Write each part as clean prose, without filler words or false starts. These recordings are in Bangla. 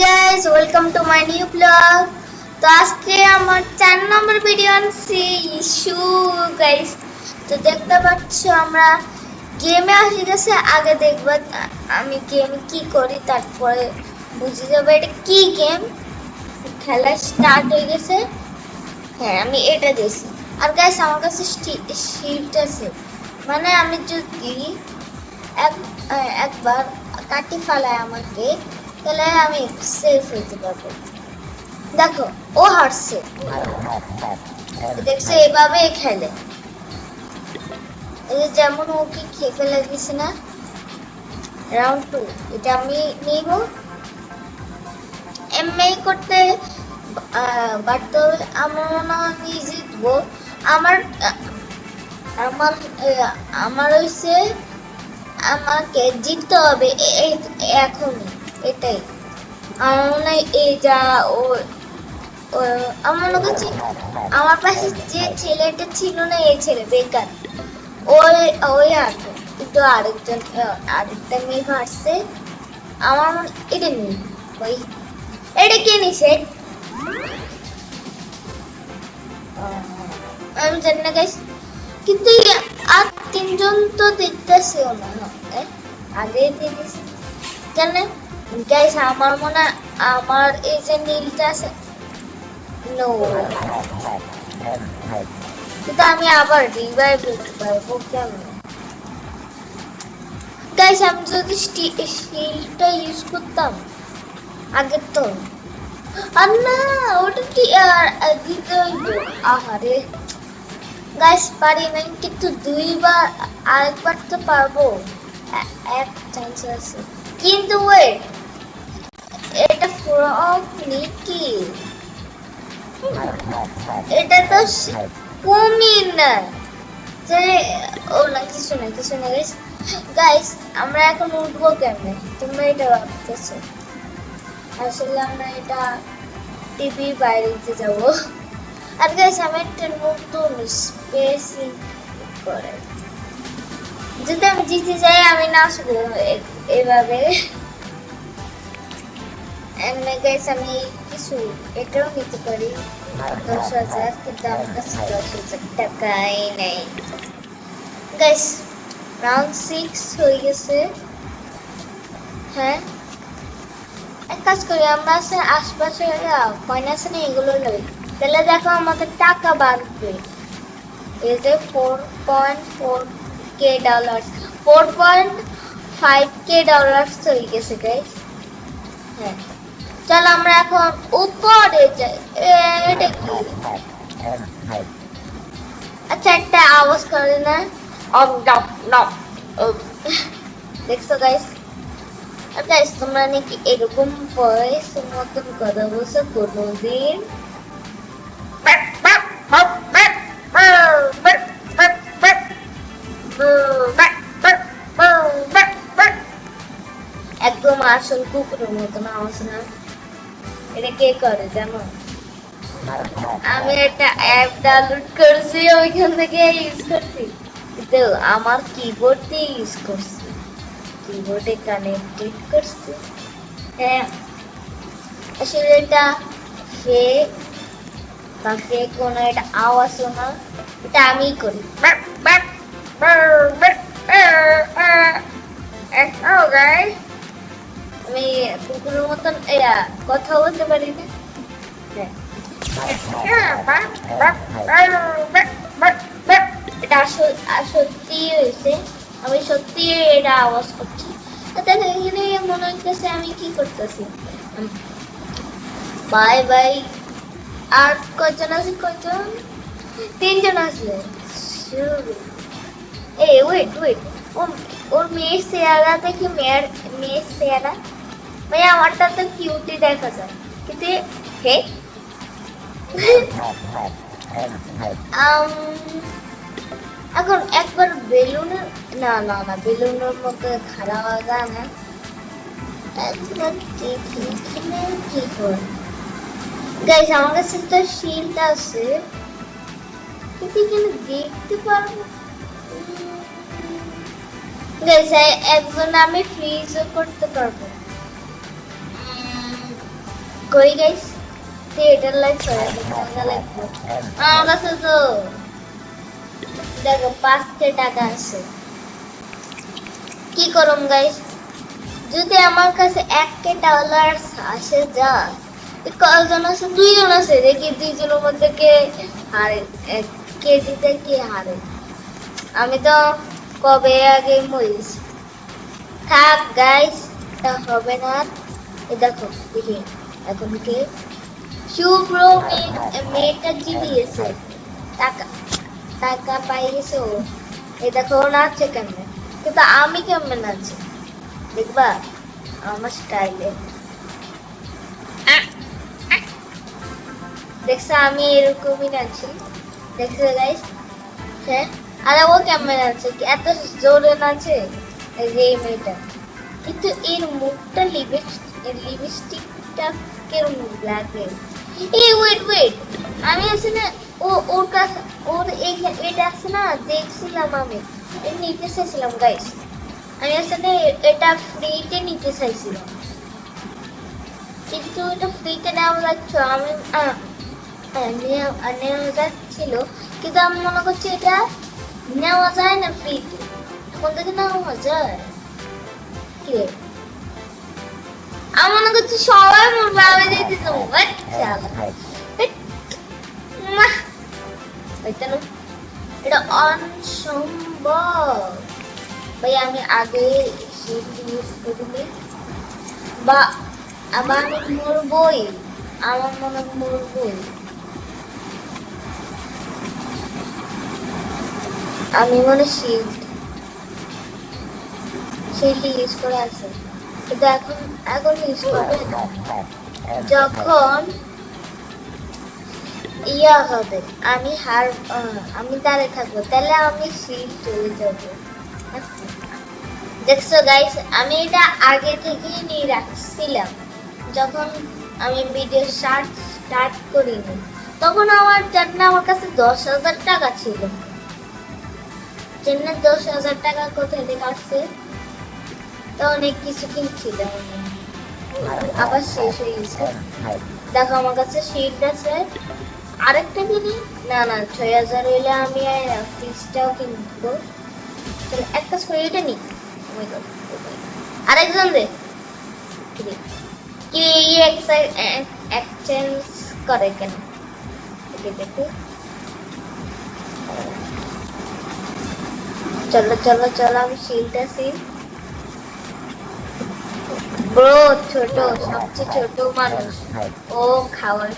guys, welcome to my new vlog. তো আজকে আমার 4 নম্বর ভিডিও আনছি ইস্যু গাইস। তো দেখতে পাচ্ছ আমরা গেমে আসি গেছে। আগে দেখবা আমি গেমে কি করি, তারপরে বুঝে যাবে এটা কি গেম। খেলা স্টার্ট হয়ে গেছে। হ্যাঁ, আমি এটা দিয়েছি। আর গাইস আমার কাছে শিট আছে, মানে আমি যদি একবার কাটি ফেলায় আমাকে, তাহলে আমি সেফ হইতে পারবো। দেখো ও হারছে, দেখছো এভাবে খেলে। এই যেমন ওকে খেয়ে ফেলে দিছে না, রাউন্ড 2 এটা আমি নিব। এমএই করতে বাট আমার মনে হয় আমি জিতবো। আমার আমার আমার হইছে আমাকে জিততে হবে এখনই, এটাই আমার মনে হয়। এই যা ও আমার মনে হচ্ছে আমার পাশে যে ছেলেটা ছিল না, এই ছেলে বেকার, ওই আছে কিন্তু আরেকটা মেয়ে ভাসছে। আমার মনে এটা নেই, ওই এটা কে নিছে আমি জানি না গাইস, কিন্তু আর 3 জন তো দেখতেছে না আগে দেখেছি জানেন গাইস। আমার মনে আমার এই যে নীলটা আছে, নো কিন্তু আমি আবার রিভাইভ করতে পারবো কেমন গাইস? আমি যদি শিল্ডটা ইউজ করতাম আগে তো, আর না ওটা কি দিতে হইব। আহারে গাইস পারি না, কিন্তু দুইবার আরেকবার তো পারবো, এক চান্স আছে। কিন্তু ওয়েট, এটা ফ্রগ নাকি? এটা তো কুমির না যে, ও না কিছু না গাইস। গাইস আমরা এখন উঠবো কেমনে, তোমরা এটা ভাবতেছো? আসলে আমরা এটা টিভি বাইরে দিতে যাবো। আর গাইস আমি একটা নতুন স্পেস করে, যদি আমি জিতে যাই আমি নাচবো এভাবে। এমনি গাইস আমি কিছু এটাও নিতে পারি 10,000, কিন্তু আমার কাছে 10,000 টাকাই নেই গাইস। রাউন্ড 6 হয়ে গেছে। হ্যাঁ, এক কাজ করি, আমরা আশপাশে কয়েন আছে না, এগুলো লই, তাহলে দেখো আমাদের টাকা বাড়বে। এই যে 4.4k ডলার, 4.5k ডলার হয়ে গেছে গাইস। হ্যাঁ চল আমরা এখন উপরে যাই। এটা কি? আচ্ছা একটা আওয়াজ করে না, দেখছো গাইস? আর গাইস তোমরা নাকি এরকম ভয়েসের মতন কথা বলছো কোনোদিন? একদম আসল কুকুরের মতন আওয়াজ না। এটা কে করে জানো? আমি একটা অ্যাপ ডাউনলোড করছি, ওইখান থেকে ইউজ করছি, কিন্তু আমার কিবোর্ড দিয়ে ইউজ করছি, কিবোর্ডে কানেক্টেড করছি। হ্যাঁ আসলে এটা ফেক বা ফেক কোনো একটা আওয়াজও না, এটা আমি করি। আমি কুকুরের মতন কথা বলতে পারি না। এটা সত্যি হয়েছে, আমি সত্যি এটা আওয়াজ করছি। এখানে মনে হচ্ছে আমি কি করতেছি। Bye bye. আর কয়জন আছে? কয়জন? 3 জন আসলে। ওয়েট ওর মেয়ের চেহারা দেখি, মেয়ের চেহারা ভাই আমারটা তো কিউটি দেখা যায়, কিন্তু এখন একবার বেলুনের না বেলুনের মতো খারাপ যায় না। কি করে গাইস আমার কাছে তো শিল্ড আছে, কিন্তু এখানে দেখতে পারবো গাইস। একজন আমি ফ্রিজও করতে পারবো। কই গাইস থিয়েটার লাইট করে টাকা লাগবে আমার কাছে তো দেখো 5 টাকা আছে কি করুম গাইস যদি আমার কাছে 1 ডলার আসে যা কয়জন আছে 2 জন আছে দেখি 2 জনের মধ্যে কে হারে কে জিতে কে হারে আমি তো কবে আগে মরিস থাক গাইস তা হবে না এই দেখো দেখি এখন কে শুভ্র মেয়েটা জিতিয়েছে টাকা টাকা পাই গেছে ও এই দেখো নাচছে কেমনে কিন্তু আমি কেমনে নাচছি দেখবা আমার স্টাইলে দেখছো আমি এরকমই নাচি দেখছো গাইস হ্যাঁ আরে ও কেমন নাচে এত জোরে নাচে এই যে এই মেয়েটা কিন্তু এর মুখটা লিপস্টিকটা কেমন লাগে এই ওয়েট আমি আসলে ওর কাছে ওর এটা আছে না দেখছিলাম আমি নিতে চাইছিলাম গাইস আমি আসলে এটা ফ্রিতে নিতে চাইছিলাম কিন্তু এটা ফ্রিতে নেওয়া যাচ্ছে আমি নেওয়া যাচ্ছিল কিন্তু আমি মনে করছি এটা নেওয়া যায় না ফ্রিতে কোন থেকে নেওয়া যায় কি আমি মনে করছি সবাই মরবে আমি দিতে দেবো এটা অসম্ভব ভাই আমি আগে ইউজ করিনি বা আমার মরবই আমার মনে মরবই আমি মনে শিল্ড ইউজ করে আছে কিন্তু এখন ইউজ করবে যখন ইয়া হবে আমি দাঁড়িয়ে থাকবো তাহলে আমি শিল্ড চলে যাবো দেখছো গাইস আমি এটা আগে থেকেই নিয়ে রাখছিলাম যখন আমি ভিডিও স্টার্ট করিনি তখন আমার কাছে 10,000 টাকা ছিল চেন্নাই 10,000 টাকা কোথায় থেকে আসছে তো অনেক কিছু কিনছিলাম আবার শেষ হয়ে গেছে দেখো আমার কাছে শিল্ড আছে আরেকটা কিনি না 6,000 হইলে আমি ফ্রিজটাও কিনবো চলো একটা এটা নি আরেকজন দে কি এক্সচেঞ্জ করে কেন দেখো চলো আমি শিল্ড আছি ব্রো ছোট সবচেয়ে ছোট মানুষ ও খাবার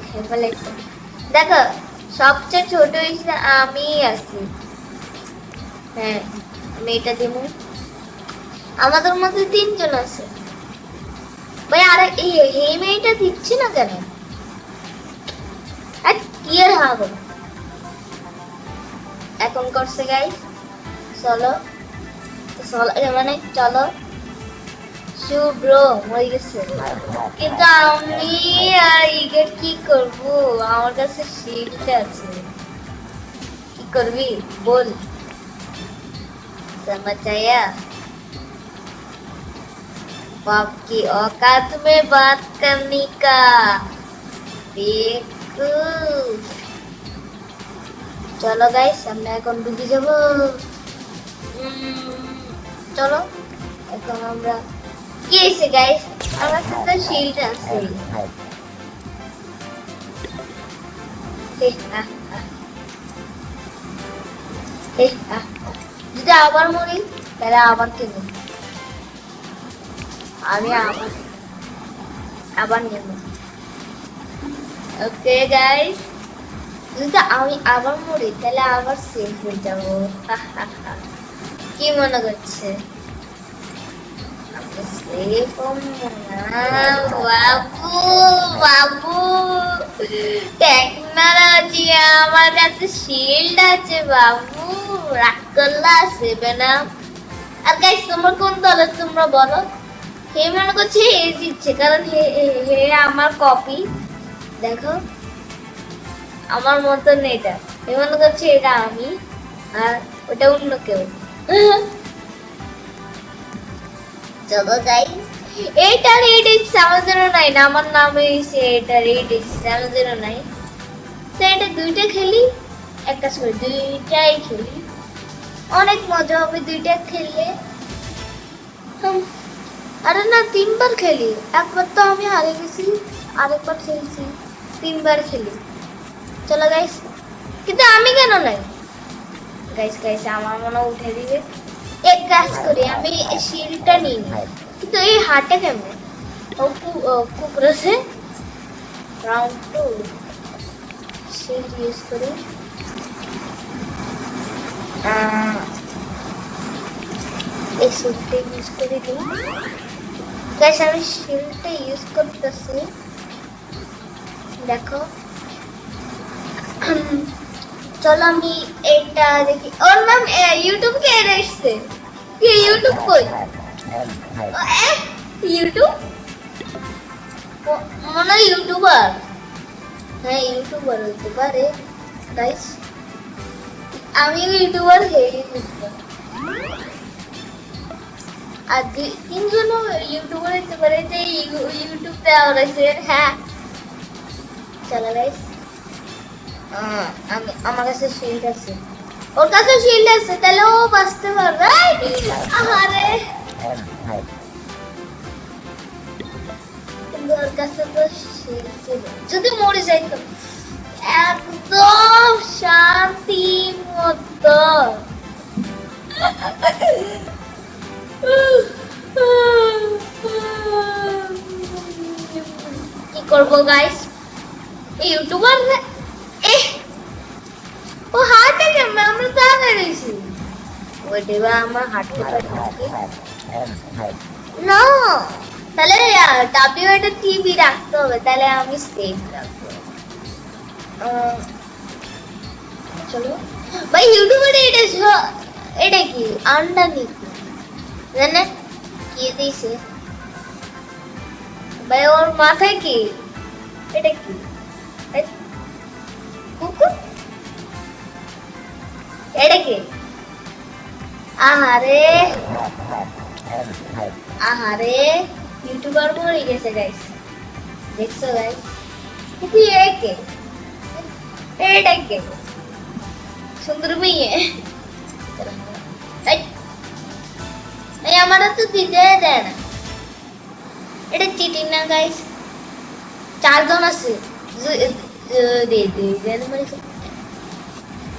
খেয়ে ফেলেছে দেখো সবচেয়ে ছোট আমি আছি হ্যাঁ আমি এটা দিব আমাদের মধ্যে 3 জন আছে ভাই আরে এই মেয়েটা দিচ্ছি না কেন আর কি আর হবে এখন করছে গাইস চলো মানে চলো শুভ্র হয়ে গেছে কিন্তু আমি আর ইগের কি করব আমার কাছে শিল্ড আছে কি করবি বল समझ आया बाप की औकात में बात करने का देखो चलो गाइस আমরা এখন ডুবে যাব চলো এখন আমরা কি হইছে গাইস আমার কাছে শিল্ড আছে যদি আবার মরি তাহলে আবার কেন আমি আবার নেব ওকে গাইস যদি আমি আবার মরি তাহলে আবার সেভ হয়ে যাব কি মনে করছে বাবু টেকনোলজি আমার কাছে শিল্ড আছে বাবু রাগ করলে আসবে না আর গাইস তোমরা কোন দলে তোমরা বলো হে মনে করছে হে জিতছে কারণ হে আমার কপি দেখো আমার মতন এটা হে মনে করছে এটা আমি আর ওটা অন্য কেউ চলো গাইস এইটার 88709 আমার নাম হইছে এটার 88709 তো এটা দুইটা খেলি এক কাজ করে দুইটাই খেলি অনেক মজা হবে দুইটা খেললে আরে না তিনবার খেলি একবার তো আমি হারে গেছি আরেকবার খেলছি তিনবার খেলি চলো গাইস কিন্তু আমি কেন নাই গাইস গাইস আমার মনে উঠে দিবে এক কাজ করি আমি শিলটা নিই কিন্তু এই হাটে কেমনে ও কুকুরছে রাউন্ড 2 শিল ইউজ করি এই শিলটা ইউজ করে দিই গাইস আমি শিলটা ইউজ করতেছি দেখো চলো আমি এটা দেখি ওর নাম ইউটিউব কে এসেছে কি ইউটিউব কই ইউটিউব মনে ইউটিউবার হ্যাঁ ইউটিউবার হতে পারে গাইস আমি ইউটিউবার হয়ে বুঝলাম আর তিনজন ইউটিউবার হতে পারে যে ইউটিউব দেওয়া রয়েছে হ্যাঁ চলো গাইস আমার কাছে শিল্ড আছে ওর কাছে শিল্ড আছে তাহলে ও বাঁচতে পারবে আরে কিন্তু ওর কাছে তো শিল্ড ছিল যদি মরে যাই তো একদম শান্তি মতো কি করবো গাইস ইউটিউবার ও হাতে কেমন আমরা তো আগে রয়েছি ওই দেবা আমার হাতে না তাহলে ডাব্লিউ এটা টিভি রাখতে হবে তাহলে আমি সেভ রাখবো চলো ভাই ইউটিউবে এটা কি আন্ডা নিকি জানে কি দিয়েছে ভাই ওর মাথায় কি এটা কি কুকুর এটা কি আহারে আহারে ইউটিউবার মরে গেছে গাইস দেখছো গাইস কিন্তু একে এটা কে সুন্দর মেয়ে এই আমার তো দিতে দেয় না এটা চিটিং না গাইস চারজন আছে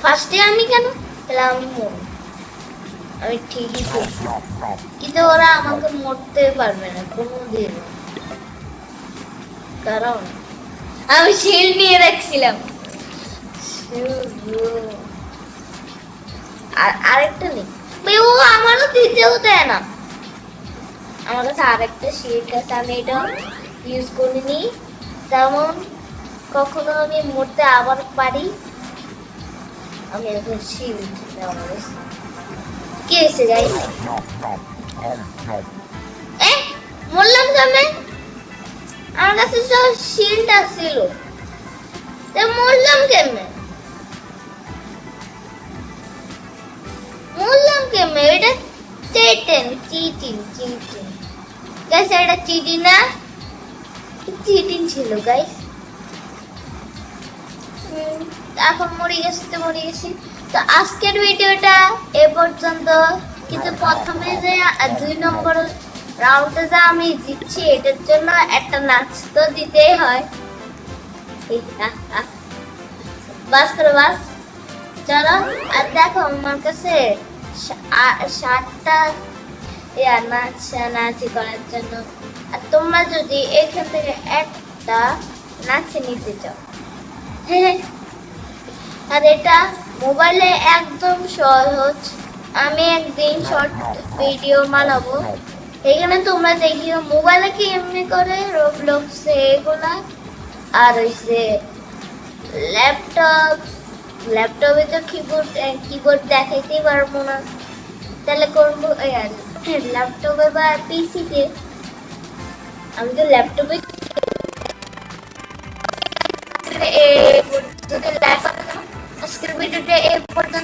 ফার্স্টে আমি কেন তাহলে আমি মরব আমি ঠিকই করছি কিন্তু ওরা আমাকে মরতে পারবে না কোনোদিন কারণ আমি শিল্ড নিয়ে রাখছিলাম আর আরেকটা নেই ও আমারও দিতেও দেয় না আমার কাছে আরেকটা শিল্ড আছে আমি এটা ইউজ করিনি যেমন কখনো আমি মরতে আবার পারি আমি এখন শিল্ড কি হয়েছে গাইস মরলাম কেমনে আমার কাছে তো শিল্ড ছিল মরলাম কেমনে এটা চিটিং গাইস এটা চিটিং না চিটিং ছিল গাইস এখন মরে গেছি তো আজকের ভিডিওটা এ পর্যন্ত কিন্তু প্রথমে যে 2 নম্বর রাউন্ডে যা আমি জিতছি এটার জন্য একটা নাচ তো দিতেই হয় বাস করে বাস চলো আর দেখো আমার কাছে 7টা নাচি করার জন্য আর তোমরা যদি এখান থেকে একটা নাচে নিতে চাও হ্যাঁ আর এটা মোবাইলে একদম সহজ আমি একদিন শর্ট ভিডিও বানাবো এখানে তোমরা দেখিও মোবাইলে কি এমনি করে রবলক্সে এগুলা আর হইছে ল্যাপটপে তো কিবোর্ড দেখাইতেই পারবো না তাহলে করবো ল্যাপটপে বা পিসিতে আমি তো ল্যাপটপে আজকের ভিডিওটা এই পর্যন্ত